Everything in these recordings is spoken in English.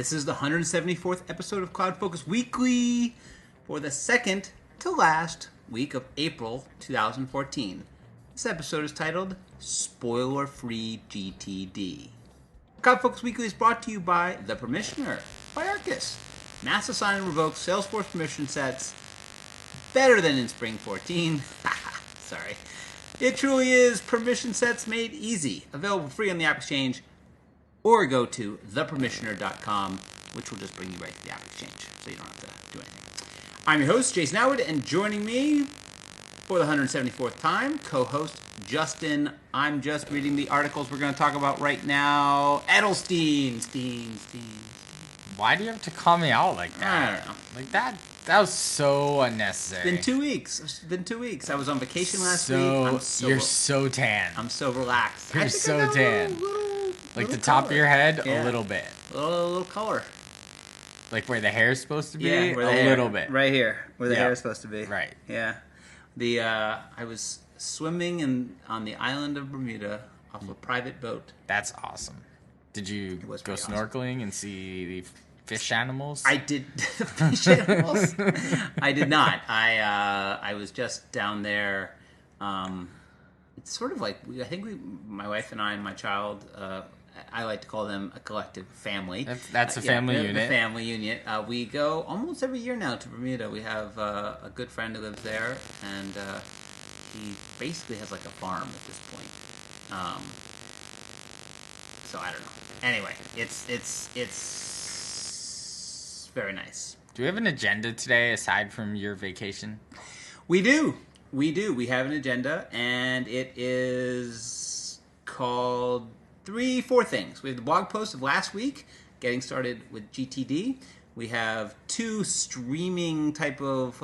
This is the 174th episode of CloudFocus Weekly for the second to last week of April 2014. This episode is titled Spoiler Free GTD. CloudFocus Weekly is brought to you by The Permissioner by Arkus. Mass assign and revoke Salesforce permission sets better than in Spring 14. Sorry. It truly is permission sets made easy. Available free on the App Exchange, or go to thepermissioner.com, which will just bring you right to the App Exchange, so you don't have to do anything. I'm your host, Jason Howard, and joining me for the 174th time, co-host Justin. I'm just reading the articles we're going to talk about right now. Edelstein. Why do you have to call me out like that? I don't know. Like that was so unnecessary. It's been 2 weeks. I was on vacation last week. You're so tan. I'm so relaxed. You're so tan. Like the top of your head, yeah. A little bit. A little color. Like where the hair is supposed to be? Yeah, a little bit. Right here, where the hair is supposed to be. Right. Yeah. I was swimming on the island of Bermuda off a private boat. That's awesome. Did you go snorkeling and see the fish animals? I did. Fish animals? I did not. I was just down there. It's sort of like, my wife and I and my child, I like to call them a collective family. That's a family unit. The family unit. We go almost every year now to Bermuda. We have a good friend who lives there, and he basically has like a farm at this point. So I don't know. Anyway, it's very nice. Do we have an agenda today aside from your vacation? We do. We have an agenda, and it is called 4 things. We have the blog post of last week, getting started with GTD. We have 2 streaming type of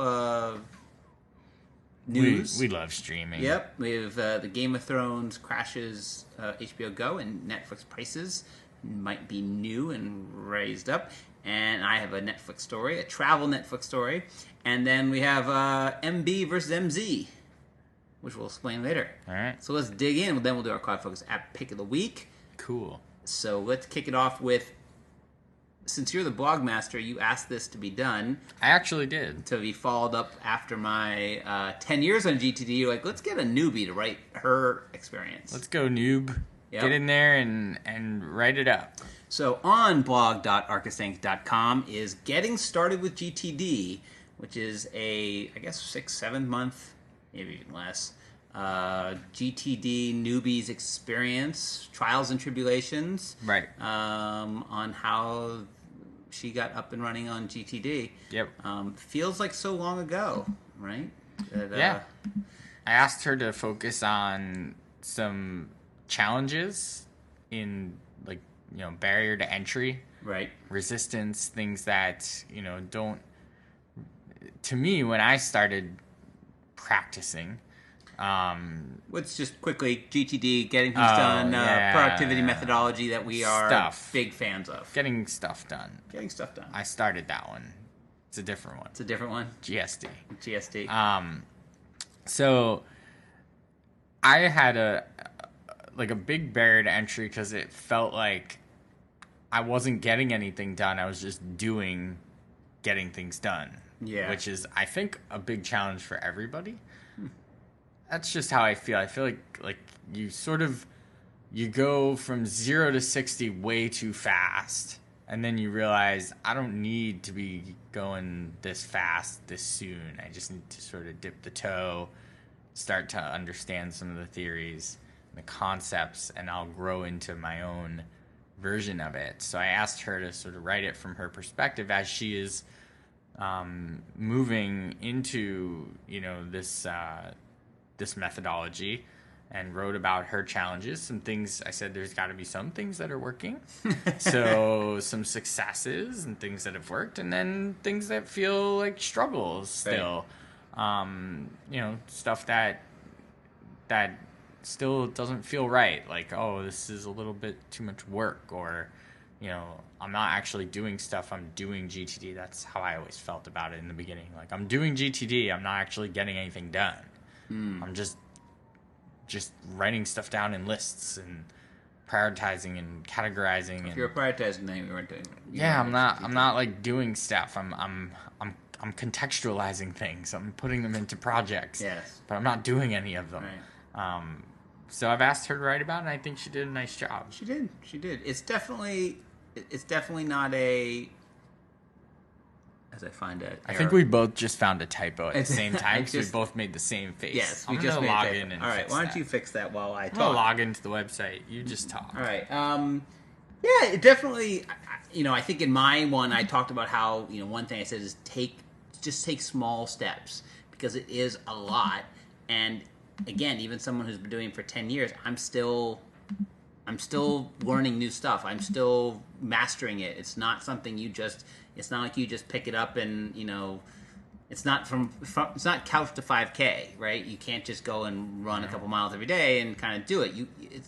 news. We love streaming. Yep. We have the Game of Thrones crashes HBO Go, and Netflix prices might be new and raised up. And I have a Netflix story, a travel Netflix story. And then we have MB versus MZ, which we'll explain later. All right. So let's dig in. Then we'll do our CloudFocus app pick of the week. Cool. So let's kick it off with, since you're the blog master, you asked this to be done. I actually did. To be followed up after my 10 years on GTD. You're like, let's get a newbie to write her experience. Let's go, noob. Yep. Get in there and write it up. So on blog.arkusinc.com is Getting Started with GTD, which is a, 6-7 month, maybe even less, GTD newbies experience, trials and tribulations. Right. On how she got up and running on GTD. Yep. Feels like so long ago, right? Yeah. I asked her to focus on some challenges in, barrier to entry. Right. Resistance, things that, don't... To me, when I started practicing... Let's just quickly, GTD, getting things done, productivity methodology that we are big fans of. Getting stuff done. I started that one. It's a different one. GSD. So, I had a big barrier to entry because it felt like I wasn't getting anything done. I was just getting things done. Yeah. Which is, I think, a big challenge for everybody. That's just how I feel. I feel like you go from 0 to 60 way too fast, and then you realize I don't need to be going this fast this soon. I just need to sort of dip the toe, start to understand some of the theories, the concepts, and I'll grow into my own version of it. So I asked her to sort of write it from her perspective as she is moving into this methodology, and wrote about her challenges. Some things, I said there's got to be some things that are working. So some successes and things that have worked, and then things that feel like struggles still. Right. Stuff that still doesn't feel right. Like, oh, this is a little bit too much work, or, I'm not actually doing stuff. I'm doing GTD. That's how I always felt about it in the beginning. Like, I'm doing GTD. I'm not actually getting anything done. I'm just writing stuff down in lists and prioritizing and categorizing. If and you're prioritizing, then you weren't doing. I'm not like doing stuff. I'm contextualizing things. I'm putting them into projects. Yes. But I'm not doing any of them. Right. So I've asked her to write about it, and I think she did a nice job. She did. It's definitely not a. As I find it, I think we both just found a typo at the same time because we just- both made the same face. Yes, I'm just gonna made a log typo. in and all right. fix Why don't that. you fix that while I I'm talk? gonna log into the website. You just talk. All right. Yeah, it definitely. I think in my one, I talked about how one thing I said is take small steps because it is a lot. And again, even someone who's been doing it for 10 years, I'm still learning new stuff. I'm still mastering it. It's not something it's not like you just pick it up and, it's not it's not couch to 5K, right? You can't just go and run a couple miles every day and kind of do it.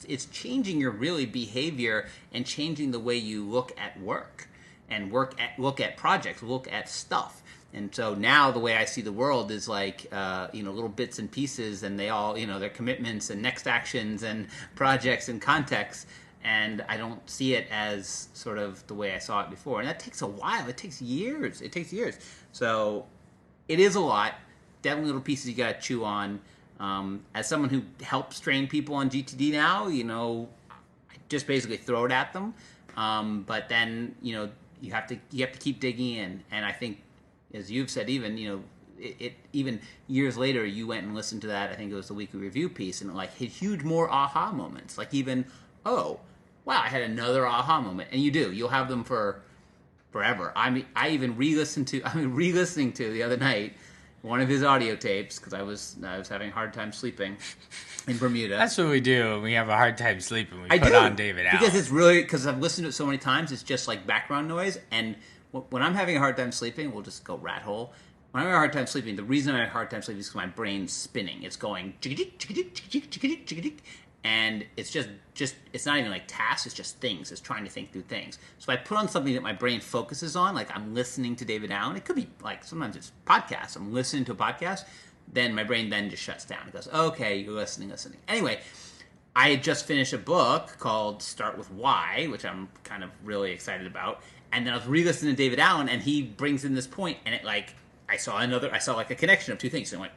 It's changing your really behavior and changing the way you look at work and look at projects, look at stuff. And so now the way I see the world is like, little bits and pieces, and they all, their commitments and next actions and projects and contexts. And I don't see it as sort of the way I saw it before. And that takes a while. It takes years. So it is a lot. Definitely little pieces you got to chew on. As someone who helps train people on GTD now, I just basically throw it at them. But then, you have to keep digging in. And I think, as you've said, even even years later, you went and listened to that. I think it was the weekly review piece, and it like hit huge more aha moments. Like even, oh, wow, I had another aha moment, and you'll have them for forever. I mean, I even re-listening to the other night one of his audio tapes because I was having a hard time sleeping in Bermuda. That's what we do when we have a hard time sleeping. We put on David Allen. Because I've listened to it so many times, it's just like background noise. And when I'm having a hard time sleeping, we'll just go rat hole. When I'm having a hard time sleeping, the reason I have a hard time sleeping is because my brain's spinning. It's going and it's just it's not even like tasks, it's just things. It's trying to think through things. So if I put on something that my brain focuses on, like I'm listening to David Allen, it could be like sometimes it's podcasts. I'm listening to a podcast, then my brain then just shuts down. It goes, okay, you're listening. Anyway, I had just finished a book called Start With Why, which I'm kind of really excited about. And then I was re-listening to David Allen, and he brings in this point, and it like I saw like a connection of two things, and I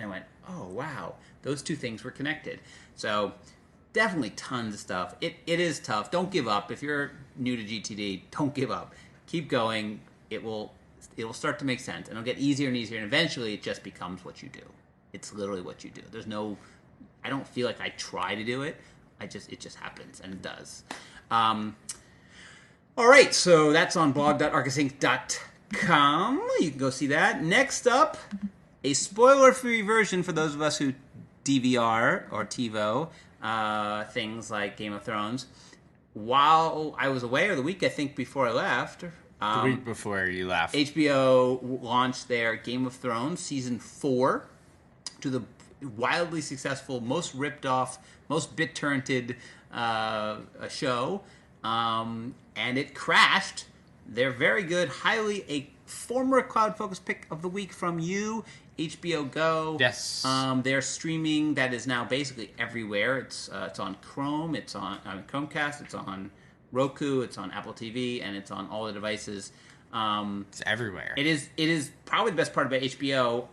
went, oh wow, those two things were connected. So definitely tons of stuff. It is tough. Don't give up. If you're new to GTD, don't give up. Keep going. It will start to make sense, and it'll get easier and easier, and eventually it just becomes what you do. It's literally what you do. I don't feel like I try to do it. It just happens, and it does. All right, so that's on blog.arkusinc.com. You can go see that. Next up, a spoiler-free version for those of us who DVR or TiVo things like Game of Thrones. While I was away, or the week I think before I left, the week before you left, HBO launched their Game of Thrones season 4 to the wildly successful, most ripped off, most bit-torrented show. And it crashed. They're very good. A former CloudFocus pick of the week from you, HBO Go. Yes. They're streaming. That is now basically everywhere. It's on Chrome. It's on Chromecast. It's on Roku. It's on Apple TV, and it's on all the devices. It's everywhere. It is probably the best part about HBO.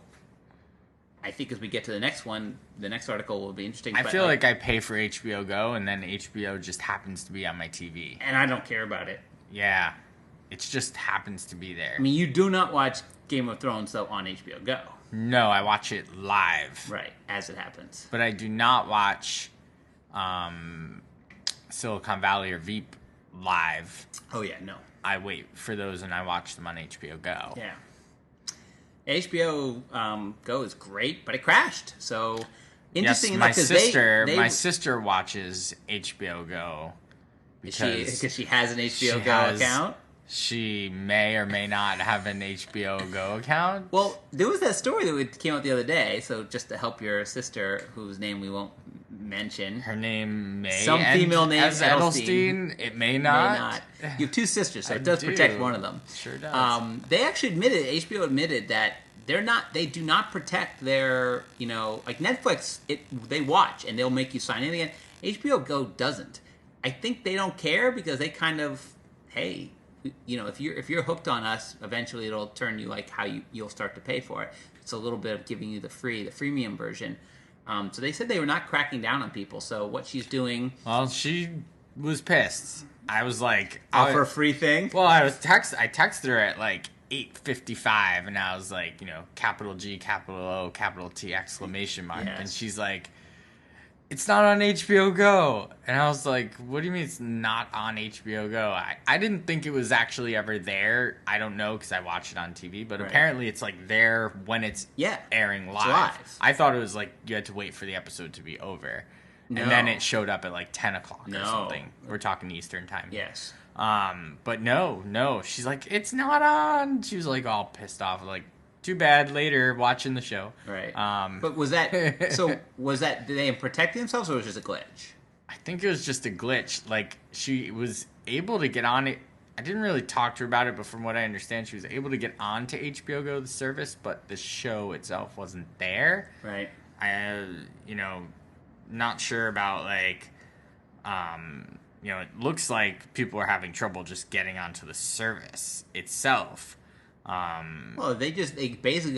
I think as we get to the next one, the next article will be interesting. I feel like I pay for HBO Go, and then HBO just happens to be on my TV. And I don't care about it. Yeah. It just happens to be there. I mean, you do not watch Game of Thrones, though, on HBO Go. No, I watch it live. Right, as it happens. But I do not watch Silicon Valley or Veep live. Oh, yeah, no. I wait for those, and I watch them on HBO Go. Yeah. HBO Go is great, but it crashed. So interesting enough, my sister watches HBO Go because she has an HBO Go account. She may or may not have an HBO Go account. Well, there was that story that came out the other day. So just to help your sister, whose name we won't mention, her name may some female name as Edelstein. It may not. You have two sisters, so it does protect one of them. Sure does. They actually HBO admitted that they do not protect their, like Netflix, they watch and they'll make you sign in again. HBO Go doesn't. I think they don't care because they kind of, hey, if you're hooked on us, eventually it'll turn you like how you'll start to pay for it. It's a little bit of giving you the freemium version. So they said they were not cracking down on people. So what she's doing... Well, she was pissed. I was like... For a free thing? Well, I texted her at like 8:55, and I was like, capital G, capital O, capital T, exclamation mark. Yes. And she's like, it's not on HBO Go. And I was like, what do you mean it's not on HBO Go? I didn't think it was actually ever there. I don't know because I watched it on TV, but apparently it's like there when it's airing live. I thought it was like you had to wait for the episode to be over. No. And then it showed up at like 10 o'clock or something. We're talking Eastern time. Yes. But no. She's like, it's not on. She was like all pissed off, like, too bad, later watching the show. Right. But was that did they protect themselves or was it just a glitch? I think it was just a glitch. Like, she was able to get on it. I didn't really talk to her about it, but from what I understand, she was able to get onto HBO Go, the service, but the show itself wasn't there. Right. Not sure about, like, it looks like people are having trouble just getting onto the service itself. Well, they basically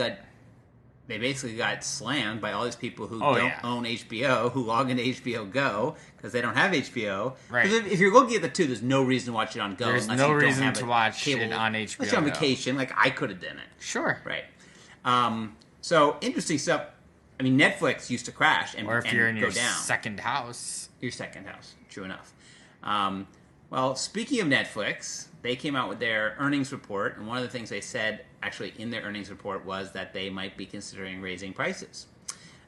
got slammed by all these people who don't own HBO, who log into HBO Go because they don't have HBO. Right. Because if you're looking at the two, there's no reason to watch it on Go. There's no reason to watch it on HBO. Unless you're on vacation, like I could have done it. Sure. Right. So interesting stuff. I mean, Netflix used to crash and go down. Or if you're in your second house. Your second house. True enough. Well, speaking of Netflix, they came out with their earnings report, and one of the things they said actually in their earnings report was that they might be considering raising prices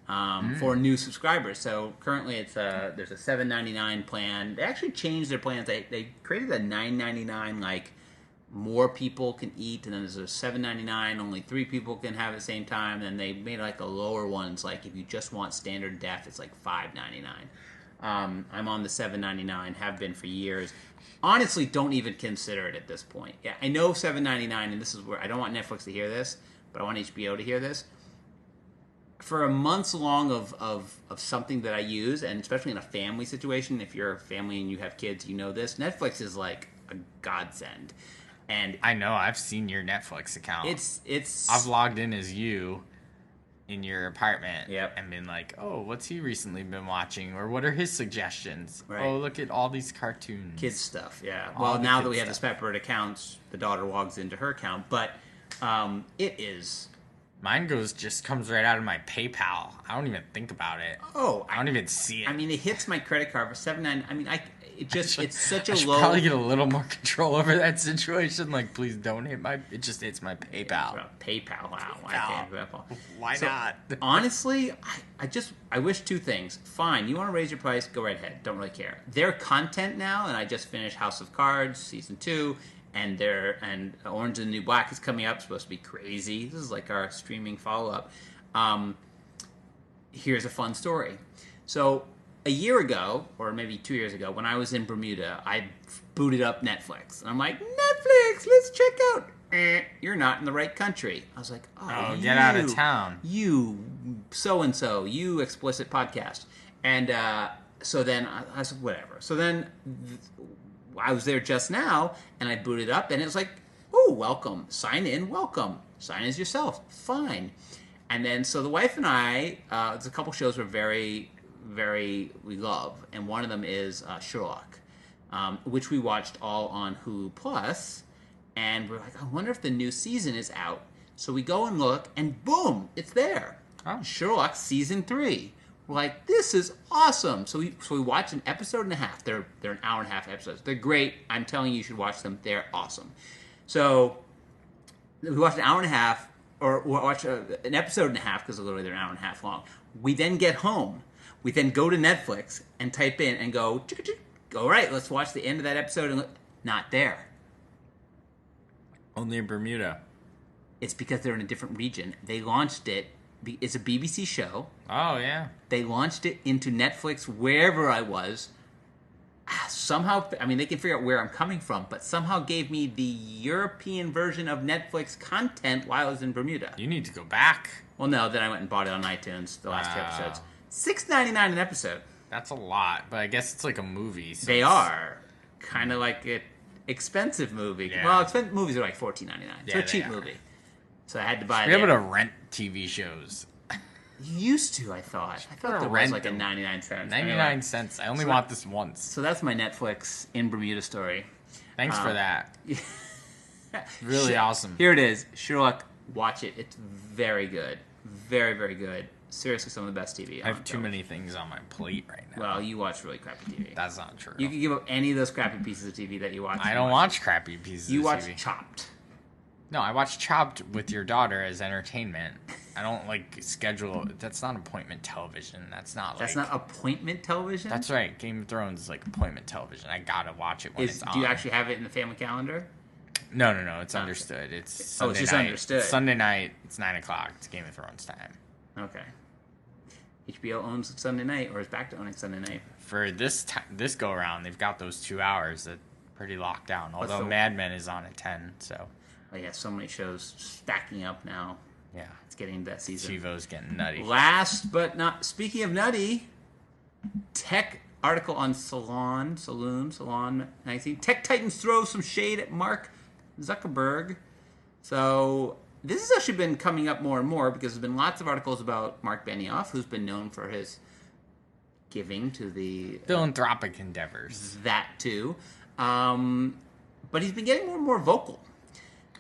for new subscribers. So currently there's a $7.99 plan. They actually changed their plans. They created a $9.99 like more people can eat, and then there's a $7.99 only 3 people can have at the same time. And then they made like a lower ones, like if you just want standard def, it's like $5.99. I'm on the $7.99, have been for years. Honestly, don't even consider it at this point. Yeah, I know $7.99, and this is where I don't want Netflix to hear this, but I want HBO to hear this. For a month long of something that I use, and especially in a family situation, if you're a family and you have kids, you know this. Netflix is like a godsend. And I know, I've seen your Netflix account. I've logged in as you in your apartment and been like, oh, what's he recently been watching? Or what are his suggestions? Right. Oh, look at all these cartoons. Kids stuff, yeah. Well, now that we have the separate accounts, the daughter logs into her account. But it is... Mine comes right out of my PayPal. I don't even think about it. Oh. I don't even see it. I mean, it hits my credit card for $7.99. I mean, it's such a I should low... probably get a little more control over that situation. Like, please don't hit it just hits my PayPal. PayPal, wow. Why not? Honestly, I wish 2 things. Fine, you want to raise your price, go right ahead. Don't really care. Their content now, and I just finished House of Cards, Season 2, and Orange and the New Black is coming up, supposed to be crazy. This is like our streaming follow-up. Here's a fun story. So... a year ago, or maybe 2 years ago, when I was in Bermuda, I booted up Netflix. And I'm like, Netflix, let's check out. You're not in the right country. I was like, get out of town. You so-and-so, you explicit podcast. And so then I said, whatever. So then I was there just now, and I booted up, and it was like, oh, welcome. Sign in, welcome. Sign as yourself. Fine. And then, so the wife and I, there's a couple shows we love, and one of them is Sherlock, which we watched all on Hulu Plus, and we're like, I wonder if the new season is out. So we go and look, and boom, it's there. Oh. Sherlock Season 3. We're like, this is awesome. So we watched an episode and a half. They're an hour and a half episodes. They're great. I'm telling you should watch them. They're awesome. So we watched an hour and a half, or watch an episode and a half, because literally they're an hour and a half long. We then get home. We then go to Netflix and type in and go, all right, let's watch the end of that episode. And not there. Only in Bermuda. It's because they're in a different region. They launched it. It's a BBC show. Oh, yeah. They launched it into Netflix wherever I was. Somehow, I mean, they can figure out where I'm coming from, but somehow gave me the European version of Netflix content while I was in Bermuda. You need to go back. Well, no, then I went and bought it on iTunes, the last 2 episodes. $6.99 an episode. That's a lot, but I guess it's like a movie. So They are kind of like an expensive movie. Yeah. Well, expensive movies are like $14.99. Yeah, So a they cheap are. movie. So I had to buy Be it. able to rent TV shows. You used to, I thought. I thought there was Rent like a them. 99 cents. 99 Anyway, cents. I only So want this once. so that's my Netflix in Bermuda story. Thanks for that. Really awesome. Here it is. Sherlock, watch it. It's very good. Very, very good. Seriously, some of the best TV. I have too many things on my plate right now. Well, you watch really crappy TV. That's not true. You can give up any of those crappy pieces of TV that you watch. I don't watch crappy pieces You of watch TV. Chopped. No, I watch Chopped with your daughter as entertainment. I don't schedule. That's not appointment television. That's not appointment television? That's right. Game of Thrones is like appointment television. I gotta watch it when it's on. Do you actually have it in the family calendar? No. It's understood. It's Sunday it's just night. understood. Sunday night. It's 9:00. It's Game of Thrones time. Okay. HBO owns Sunday night, or is back to owning Sunday night. For this go around, they've got those 2 hours that pretty locked down. Although Mad Men is on at 10, so. Oh yeah, so many shows stacking up now. Yeah. It's getting that season. TiVo's getting nutty. Last but not, speaking of nutty, tech article on Salon magazine. Tech Titans throw some shade at Mark Zuckerberg. So this has actually been coming up more and more because there's been lots of articles about Mark Benioff, who's been known for his giving to the Philanthropic endeavors. That too. But he's been getting more and more vocal.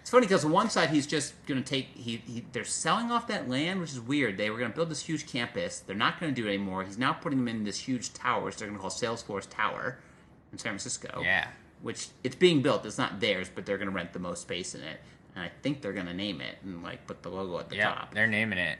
It's funny because on one side he's just going to take they're selling off that land, which is weird. They were going to build this huge campus. They're not going to do it anymore. He's now putting them in this huge tower, which they're going to call Salesforce Tower in San Francisco. Yeah. Which it's being built. It's not theirs, but they're going to rent the most space in it. And I think they're going to name it and put the logo at the top. Yeah, they're naming it.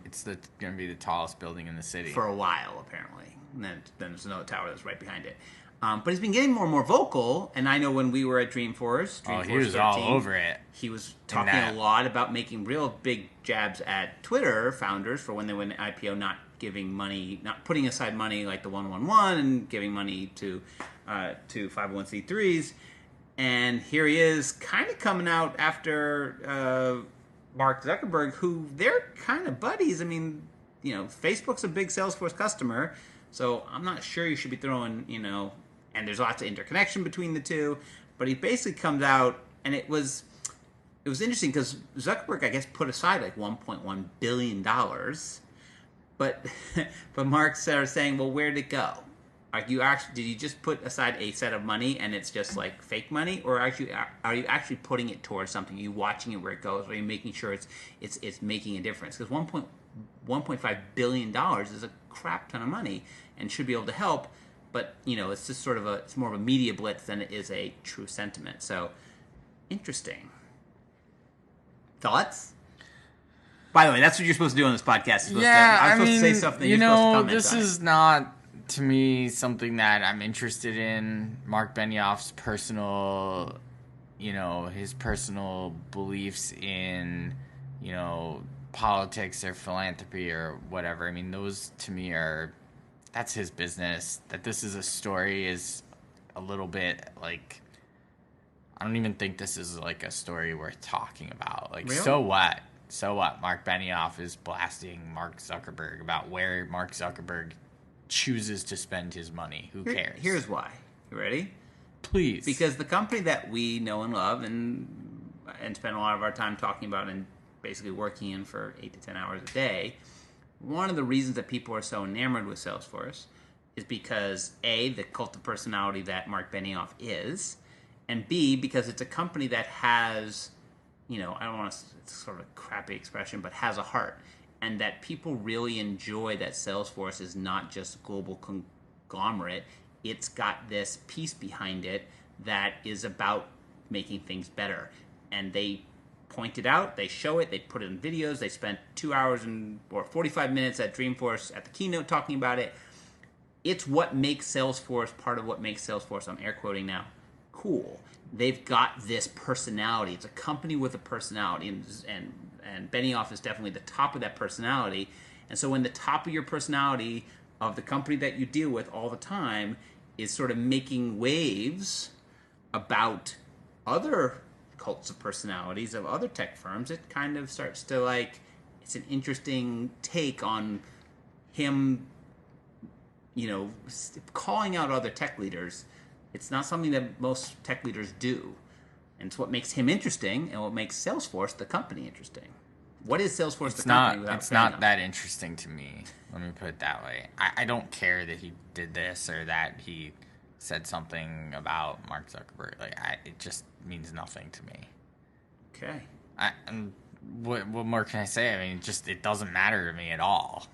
It's going to be the tallest building in the city. For a while, apparently. And then there's another tower that's right behind it. But he's been getting more and more vocal, and I know when we were at Dreamforce he was 13, all over it. He was talking a lot about making real big jabs at Twitter founders for when they went IPO, not giving money, not putting aside money like the 111 and giving money to 501c3s. And here he is kind of coming out after Mark Zuckerberg, who they're kind of buddies. I mean, Facebook's a big Salesforce customer, so I'm not sure you should be throwing, and there's lots of interconnection between the two. But he basically comes out, and it was interesting because Zuckerberg, I guess, put aside like $1.1 billion. But Mark started saying, well, where'd it go? Did you just put aside a set of money and it's just like fake money, or are you actually putting it towards something? Are you watching it where it goes? Are you making sure it's making a difference? Because $1.5 billion is a crap ton of money and should be able to help, but it's just it's more of a media blitz than it is a true sentiment. So interesting. Thoughts? By the way, that's what you're supposed to do on this podcast. I'm supposed to say stuff that you're supposed to comment this on. Is not, to me, something that I'm interested in. Mark Benioff's personal, his personal beliefs in, politics or philanthropy or whatever. I mean, those to me that's his business. That this is a story is a little bit like, I don't even think this is like a story worth talking about. Like, really? So what? So what? Mark Benioff is blasting Mark Zuckerberg about where Mark Zuckerberg chooses to spend his money. Who cares? Here's why. You ready? Please. Because the company that we know and love and spend a lot of our time talking about and basically working in for 8 to 10 hours a day, one of the reasons that people are so enamored with Salesforce is because A, the cult of personality that Mark Benioff is, and B, because it's a company that has, I don't want to, it's sort of a crappy expression, but has a heart. And that people really enjoy that Salesforce is not just a global conglomerate. It's got this piece behind it that is about making things better. And they point it out, they show it, they put it in videos, they spent 2 hours or 45 minutes at Dreamforce at the keynote talking about it. It's what makes Salesforce, part of what makes Salesforce, I'm air quoting now, cool. They've got this personality. It's a company with a personality, and Benioff is definitely the top of that personality. And so when the top of your personality of the company that you deal with all the time is sort of making waves about other cults of personalities of other tech firms, it kind of starts to it's an interesting take on him calling out other tech leaders, it's not something that most tech leaders do. And it's what makes him interesting and what makes Salesforce, the company, interesting. What is Salesforce, the company, without It's saying not them? that interesting to me. Let me put it that way. I don't care that he did this or that he said something about Mark Zuckerberg. It just means nothing to me. Okay. What more can I say? I mean, it doesn't matter to me at all.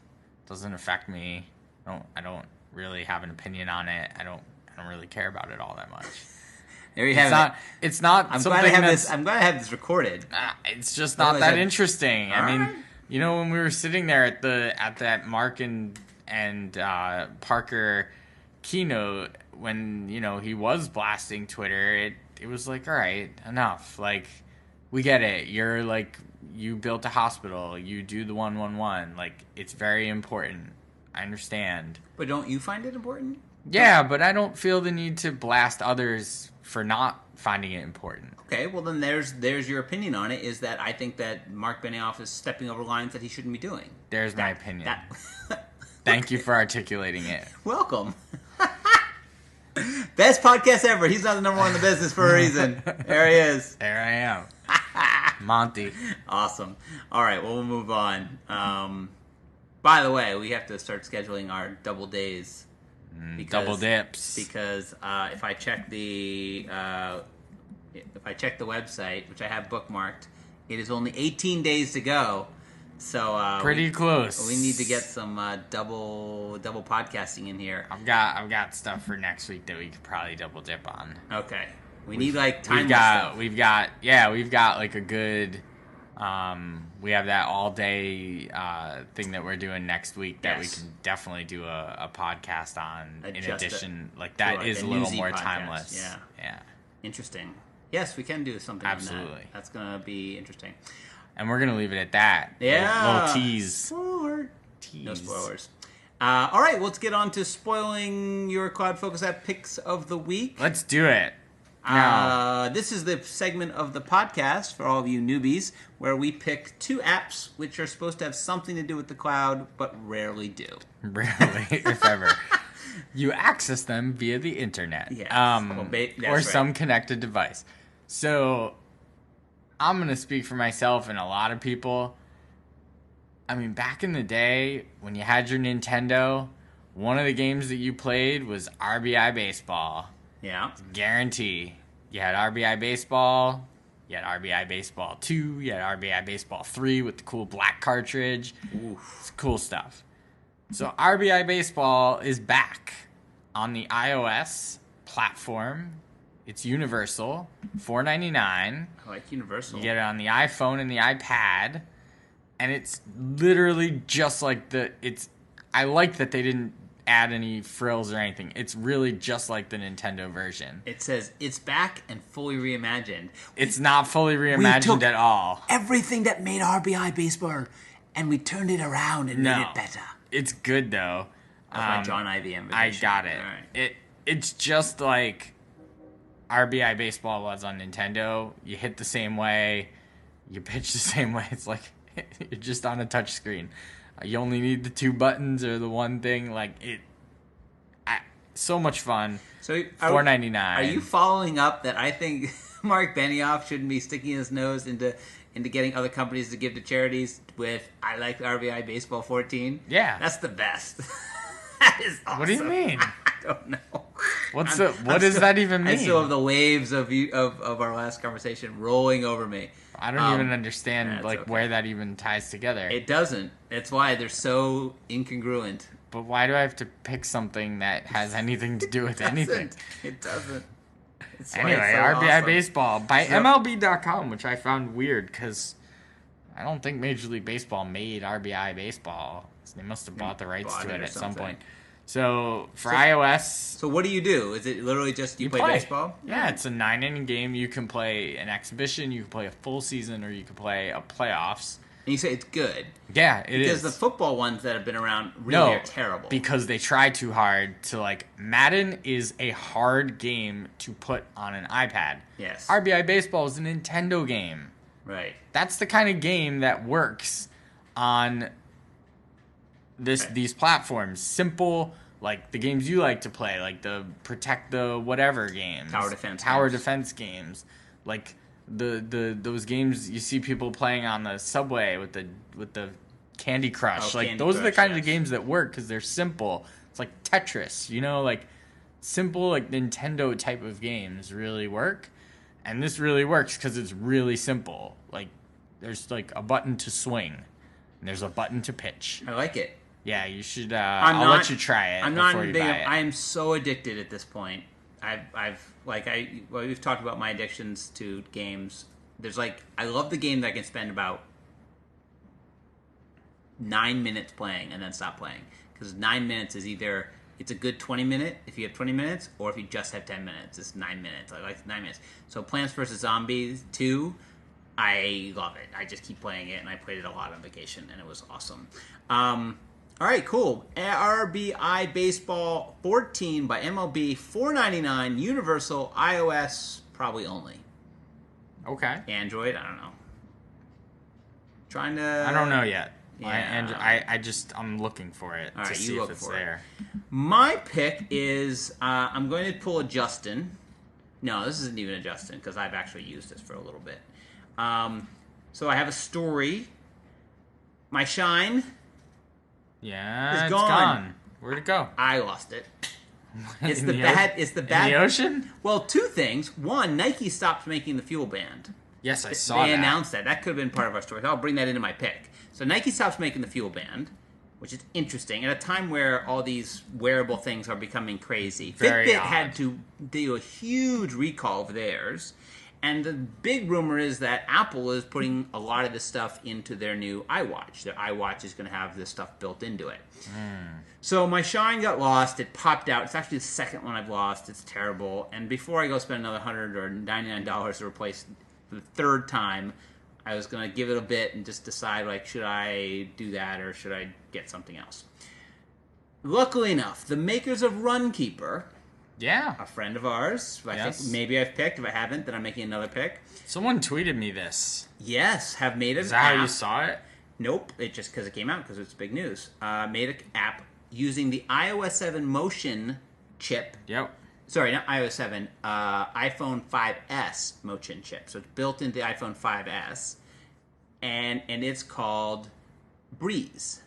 It doesn't affect me. I don't really have an opinion on it. I don't really care about it all that much. There you have it. It's not. I'm something glad I have that's, this. I'm glad I have this recorded. It's just not that interesting. I mean, right. when we were sitting there at that Mark and Parker keynote, when he was blasting Twitter, it was like, all right, enough. Like, we get it. You're like, you built a hospital. You do the 111. Like, it's very important. I understand. But don't you find it important? Yeah, but I don't feel the need to blast others for not finding it important. Okay, well then there's your opinion on it, is that I think that Mark Benioff is stepping over lines that he shouldn't be doing. There's my opinion. Thank you for articulating it. Welcome. Best podcast ever. He's not the number one in the business for a reason. There he is. There I am. Monty. Awesome. All right, well, we'll move on. By the way, we have to start scheduling our double days. Double dips. Because if I check the website, which I have bookmarked, it is only 18 days to go. So pretty close. We need to get some double podcasting in here. I've got stuff for next week that we could probably double dip on. Okay. We need like time. We've got like a good. We have that all day thing that we're doing next week that we can definitely do a podcast on. In addition, that is a little more podcast. Timeless. Yeah. Interesting. Yes, we can do something. Absolutely. On that. That's gonna be interesting. And we're gonna leave it at that. Yeah. Little tease. Spoiler. No spoilers. All right, let's get on to spoiling your CloudFocus app picks of the week. Let's do it. This is the segment of the podcast for all of you newbies where we pick two apps which are supposed to have something to do with the cloud, but rarely do. Rarely, if ever. You access them via the internet. Yes. Or some connected device. So, I'm going to speak for myself and a lot of people. I mean, back in the day, when you had your Nintendo, one of the games that you played was RBI Baseball. Yeah. Guarantee. You had RBI Baseball, you had RBI Baseball 2, you had RBI Baseball 3 with the cool black cartridge. Oof. It's cool stuff. So RBI Baseball is back on the iOS platform. It's universal, $4.99. I like universal. You get it on the iPhone and the iPad, and it's literally just like I like that they didn't add any frills or anything. It's really just like the Nintendo version. It says it's back and fully reimagined. It's not fully reimagined at all. Everything that made RBI Baseball, and we turned it around and made it better. It's good though. That's my John IVM. I got it. Right. It's just like RBI Baseball was on Nintendo. You hit the same way, you pitch the same way. It's like you're just on a touch screen. You only need the two buttons or the one thing. So much fun. So $4.99. Are you following up that I think Mark Benioff shouldn't be sticking his nose into getting other companies to give to charities with I like RBI Baseball 14? Yeah, that's the best. That is awesome. What do you mean? I don't know. What does that even mean? I still have the waves of our last conversation rolling over me. I don't even understand where that even ties together. It doesn't. That's why they're so incongruent. But why do I have to pick something that has anything to do with anything? It doesn't. Anyway, RBI awesome. Baseball by MLB.com, which I found weird because I don't think Major League Baseball made RBI Baseball. So they must have bought the rights to it at some point. So for iOS... So what do? Is it literally just you play baseball? Yeah, it's a 9-inning game. You can play an exhibition, you can play a full season, or you can play a playoffs. And you say it's good. Yeah, it is. Because the football ones that have been around really are terrible. Because they try too hard to, Madden is a hard game to put on an iPad. Yes. RBI Baseball is a Nintendo game. Right. That's the kind of game that works on these platforms. Simple, like the games you like to play, like the protect the whatever games, tower defense games, like those games you see people playing on the subway with the Candy Crush. Like those are the kind of games that work because they're simple. It's like Tetris, like simple like Nintendo type of games really work, and this really works because it's really simple. Like there's like a button to swing, and there's a button to pitch. I like it. Yeah, you should. I'll let you try it before you buy it. I am so addicted at this point. We've talked about my addictions to games. There's I love the game that I can spend about 9 minutes playing and then stop playing, because 9 minutes is either it's a good 20 minute if you have 20 minutes, or if you just have 10 minutes, it's 9 minutes. I like 9 minutes. So Plants vs. Zombies 2, I love it. I just keep playing it, and I played it a lot on vacation, and it was awesome. All right, cool. RBI Baseball 14 by MLB, $4.99, Universal, iOS probably only. Okay. Android, I don't know. I don't know yet. Yeah. I'm looking for it to see if it's there. My pick is I'm going to pull a Justin. No, this isn't even a Justin because I've actually used this for a little bit. So I have a story. My shine. Yeah, it's gone. Where'd it go? I lost it. It's the bad. In the ocean? Well, two things. One, Nike stopped making the fuel band. Yes, I saw that. They announced that. That could have been part of our story. I'll bring that into my pick. So Nike stops making the fuel band, which is interesting at a time where all these wearable things are becoming crazy. Very Fitbit odd. had to do a huge recall of theirs. And the big rumor is that Apple is putting a lot of this stuff into their new iWatch. Their iWatch is going to have this stuff built into it. So my shine got lost. It popped out. It's actually the second one I've lost. It's terrible. And before I go spend another $100 or $99 to replace for the third time, I was going to give it a bit and just decide, should I do that or should I get something else? Luckily enough, the makers of Runkeeper... Yeah. A friend of ours. I think maybe I've picked. If I haven't, then I'm making another pick. Someone tweeted me this. Yes, have made an app. Is that how you saw it? Nope. It just because it came out, because it's big news. Made an app using the iOS 7 motion chip. Yep. Sorry, not iOS 7. iPhone 5S motion chip. So it's built into the iPhone 5S. And it's called Breeze.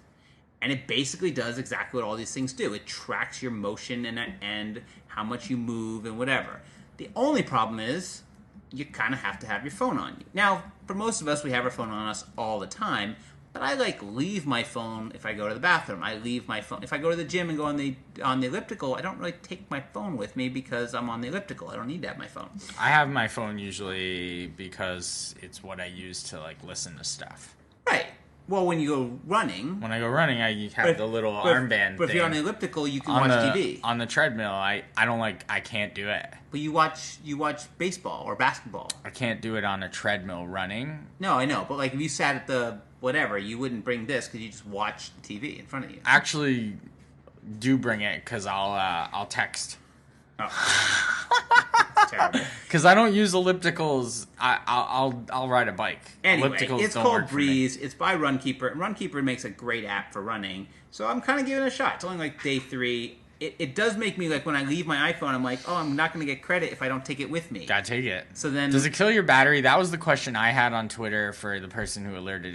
And it basically does exactly what all these things do. It tracks your motion and how much you move and whatever. The only problem is you kind of have to have your phone on you. Now, for most of us, we have our phone on us all the time, but I leave my phone if I go to the bathroom. I leave my phone. If I go to the gym and go on the elliptical, I don't really take my phone with me because I'm on the elliptical. I don't need to have my phone. I have my phone usually because it's what I use to listen to stuff. Right. Well, when you go running... When I go running, I have the little armband thing. But if you're on the elliptical, you can watch TV. On the treadmill, I can't do it. But you watch baseball or basketball. I can't do it on a treadmill running. No, I know. But if you sat at the whatever, you wouldn't bring this because you just watch the TV in front of you. Actually, do bring it because I'll text. Oh. That's terrible. Because I don't use ellipticals. I'll ride a bike. Anyway, ellipticals it's don't called work Breeze. It's by Runkeeper. And Runkeeper makes a great app for running. So I'm kind of giving it a shot. It's only day 3. It does make me when I leave my iPhone, I'm I'm not going to get credit if I don't take it with me. Gotta take it. So then, does it kill your battery? That was the question I had on Twitter for the person who alerted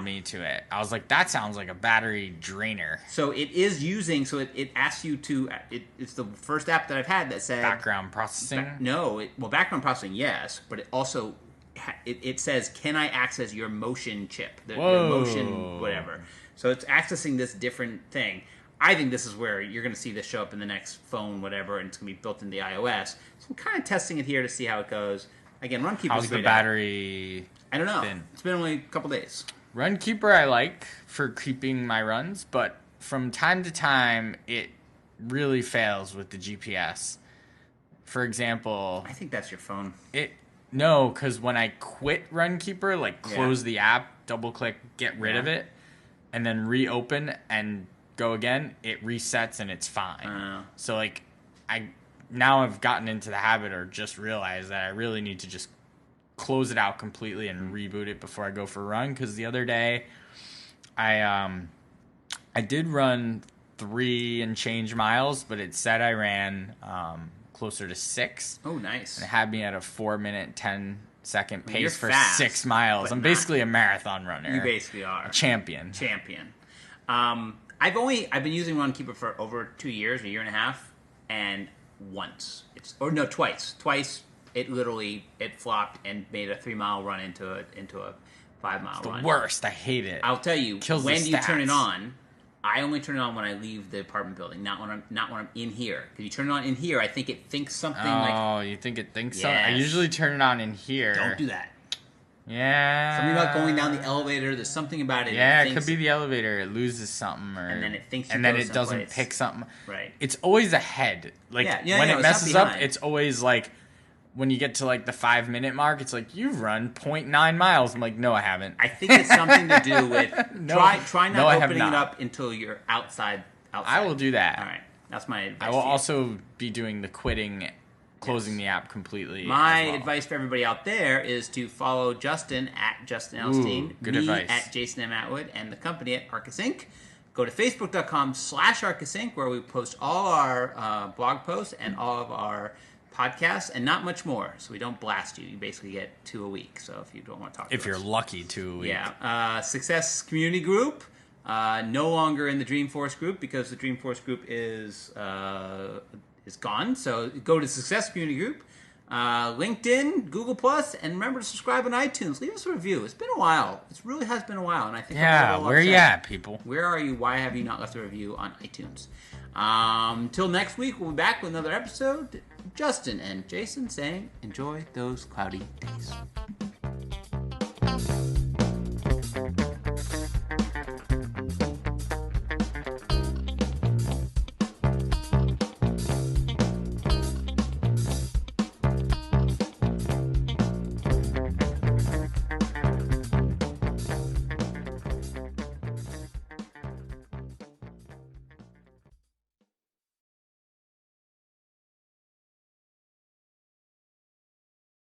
me to it. I was like, that sounds like a battery drainer. So it is using. So it asks you to. It's the first app that I've had that said background processing. Background processing, yes, but it also it says, can I access your motion chip? The motion whatever. So it's accessing this different thing. I think this is where you're going to see this show up in the next phone, whatever, and it's going to be built into the iOS. So I'm kind of testing it here to see how it goes. Again, Runkeeper. How's the battery? I don't know. It's been only a couple days. Runkeeper I like for keeping my runs, but from time to time it really fails with the GPS. For example, I think that's your phone. No, because when I quit Runkeeper, close the app, double click, get rid of it, and then reopen and go again, it resets and it's fine. So I've gotten into the habit or just realized that I really need to just close it out completely and reboot it before I go for a run. Because the other day, I did run 3 and change miles, but it said I ran closer to 6. Oh, nice. And it had me at a 4-minute, 10-second pace You're for fast, 6 miles. I'm basically a marathon runner. You basically are. A champion. I've been using Runkeeper for over 2 years, a year and a half, and twice. Twice it flopped and made a 3-mile run into a 5-mile run. The worst. I hate it. I'll tell you, Kills when the do you turn it stats. on? I only turn it on when I leave the apartment building, not when I'm in here. Because you turn it on in here, I think it thinks something like... Oh, you think it thinks something? I Yes. usually turn it on in here. Don't do that. Yeah. Something about going down the elevator. There's something about it. Yeah, it could be the elevator. It loses something, And then it thinks you and then go it doesn't someplace. pick something. Right. It's always ahead. Like when it's it not messes up, behind. it's always like when you get to like the 5-minute mark. It's like you've run 0.9 miles. I'm like, no, I haven't. I think it's something to do with try No, I not have opening it not. up until you're outside. I will do that. All right, that's my advice. I will to you. also be doing the quitting, closing the app completely. My as well. advice for everybody out there is to follow Justin at Justin Elstein, good me advice. at Jason M. Atwood, and the company at Arkus Inc. Go to facebook.com/Arkus Inc. where we post all our blog posts and all of our podcasts and not much more. So we don't blast you. You basically get 2 a week. So if you don't want to talk to If us. you're lucky, 2 a week. Yeah. Success Community Group. No longer in the Dreamforce group because the Dreamforce group is gone. So go to Success Community Group, LinkedIn, Google Plus, and remember to subscribe on iTunes. Leave us a review. It's been a while. It really has been a while, and I think Yeah, I'm a little where you upset. at, people? Where are you? Why have you not left a review on iTunes? Till next week, we'll be back with another episode. Justin and Jason saying, enjoy those cloudy days.